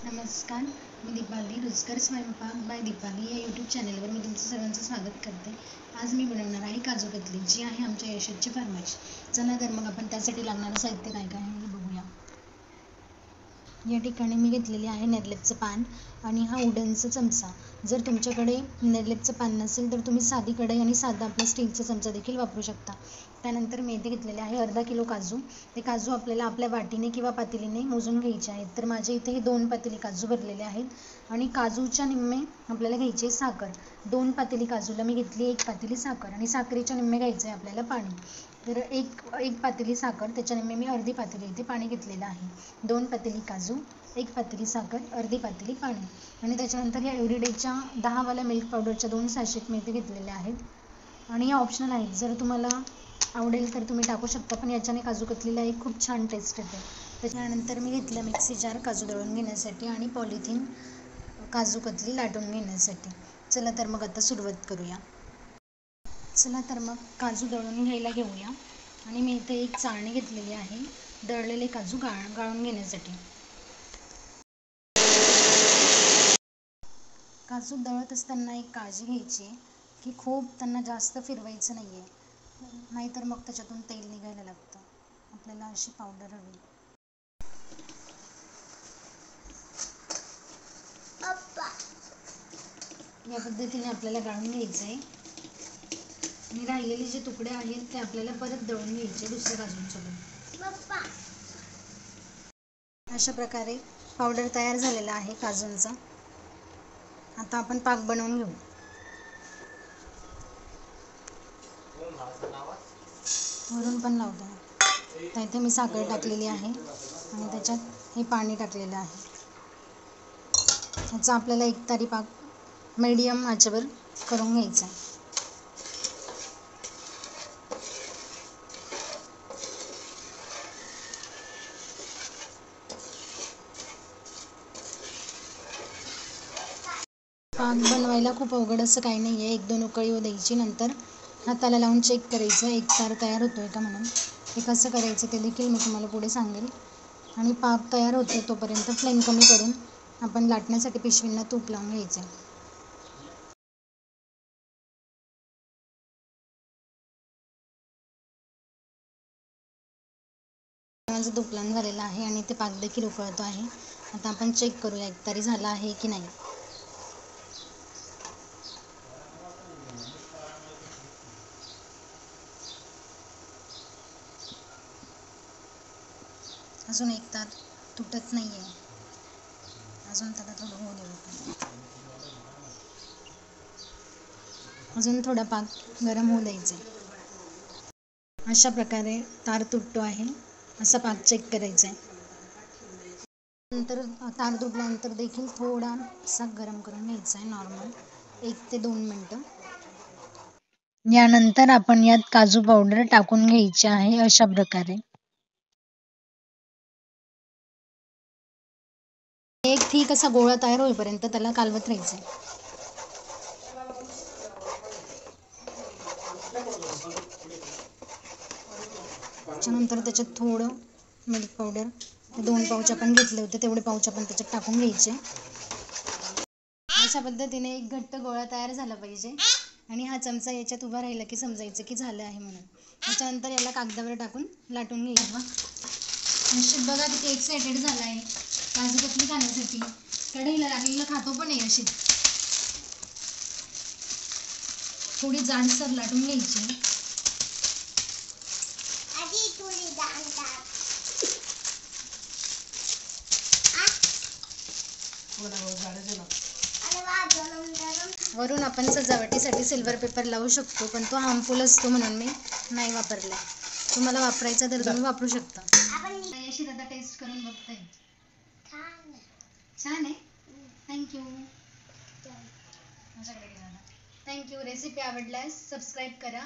नमस्कार, मी दीपाली रुचकर स्वयंपाक बाय दीपाली या यूट्यूब चॅनलवर मी तुमचं सर्वांचं स्वागत करते. आज मी बनवणार आहे काजू कतली, जी आहे आमच्या यशची फर्माईश. चला तर मग आपण त्यासाठी लागणारं साहित्य काय काय आहे हे बघूया. या ठिकाणी मी घेतलेली आहे नेरलेपचं पान आणि हा वुडनचा चमचा. जर तुमच्याकडे नेरलेपचं पान नसेल तर तुम्ही साधी कढई आणि साधा आपला स्टीलचा चमचा देखील वापरू शकता. त्यानंतर मी इथे घेतलेले आहे अर्धा किलो काजू. ते काजू आपल्याला आपल्या वाटीने किंवा पातेलीने मोजून घ्यायचे आहेत. तर माझे इथे 2 पातेली काजू भरलेले आहेत आणि काजूच्या निम्मे आपल्याला घ्यायचे साखर. 2 पातेली काजूला मी घेतली 1 पातेली साखर आणि साखरेच्या निम्मे घ्यायचे आपल्याला पाणी. तर एक पातेली साखर, त्याच्या निम्मे मी अर्धी पातेली इथे पाणी घेतलेलं आहे. 2 पातेली काजू, 1 पातेली साखर, अर्धी पातेली पाणी आणि त्याच्यानंतर या एव्हरीडेच्या 10 वाल्या मिल्क पावडरच्या 2 सॅशेट मी इथे घेतलेल्या आहेत आणि या ऑप्शनल आहेत. जर तुम्हाला आवडेल तर तुम्ही टाकू शकता, पण याच्याने काजू कतलीला एक खूप छान टेस्ट येते. त्याच्यानंतर मी घेतलं मिक्सी जार काजू दळून घेण्यासाठी आणि पॉलिथिन काजू कतली लाटून घेण्यासाठी. चला तर मग आता सुरुवात करूया. चला तर मग काजू दळून घ्यायला घेऊया आणि मी इथे एक चाळणी घेतलेली आहे दळलेले काजू गाळून घेण्यासाठी. काजू दळत असताना एक काळजी घ्यायची की खूप त्यांना जास्त फिरवायचं नाही आहे, नाहीतर मग त्याच्यातून तेल निघायला लागतं. आपल्याला अशी पावडर हवी. या पद्धतीने आपल्याला गाळून घ्यायचं आहे आणि राहिलेले जे तुकडे आहेत ते आपल्याला परत दळून घ्यायचे दुसऱ्या काजूंसोबत. अशा प्रकारे पावडर तयार झालेला आहे काजूंचा. आता आपण पाक बनवून घेऊ. वरून पण लावतो. तर इथे मी साखर टाकलेली आहे आणि त्याच्यात हे पाणी टाकलेलं आहे. याचा आपल्याला एकतारी पाक मीडियम आचेवर करून घ्यायचा आहे. पाक बनवायला खूप अवघड असं काही नाही आहे. 1-2 उकळी येऊ द्यायची, नंतर हाताला लावून चेक करायचं एकतार तयार होतो आहे का म्हणून. हे कसं करायचं ते देखील मी तुम्हाला पुढे सांगेल. आणि पाक तयार होतो तोपर्यंत फ्लेम कमी करून आपण लाटण्यासाठी पिशवींना तूप लावून घ्यायचं आहे. माझं तूप लावून झालेलं आहे आणि ते पाक देखील उकळतो आहे. आता आपण चेक करूया एकतारी झाला आहे की नाही. अजून एकतार तुटत नाही आहे. अजून त्याला थोडं होऊ देऊ. अजून थोडा पाक गरम होऊ द्यायचा. अशा प्रकारे तार तुटतो आहे. असा पाक चेक करायचा आहे. नंतर तार तुटल्यानंतर देखील थोडासा गरम करून घ्यायचा आहे नॉर्मल 1 ते 2 मिनटं. यानंतर आपण यात काजू पावडर टाकून घ्यायची आहे अशा प्रकारे. एक ठीक असा गोळा तयार होईपर्यंत त्याला कालवत राहायचं. त्याच्यानंतर त्याच्यात थोडं मिल्क पावडर, 2 पाऊच आपण घेतले होते तेवढे पाऊच आपण त्याच्यात टाकून घ्यायचे. अशा पद्धतीने एक घट्ट गोळा तयार झाला पाहिजे आणि हा चमचा याच्यात उभा राहिला की समजायचं की झालं आहे म्हणून. त्याच्यानंतर याला कागदावर टाकून लाटून घ्यायचं. निश्चित बघा किती एक्सायटेड झाला आहे काजू कतली खाण्यासाठी. कढईला लागलेलं खातो पण आहे. अशी थोडी जाडसर लाटून घ्यायची. वरून आपण सजावटीसाठी सिल्वर पेपर लावू शकतो, पण तो हार्मफुल असतो म्हणून मी नाही वापरला. तुम्हाला वापरायचा तर तुम्ही वापरू शकता. यशी दादा टेस्ट करून बघते. छान आहे. थँक्यू. थँक्यू. रेसिपी आवडल्यास सबस्क्राईब करा.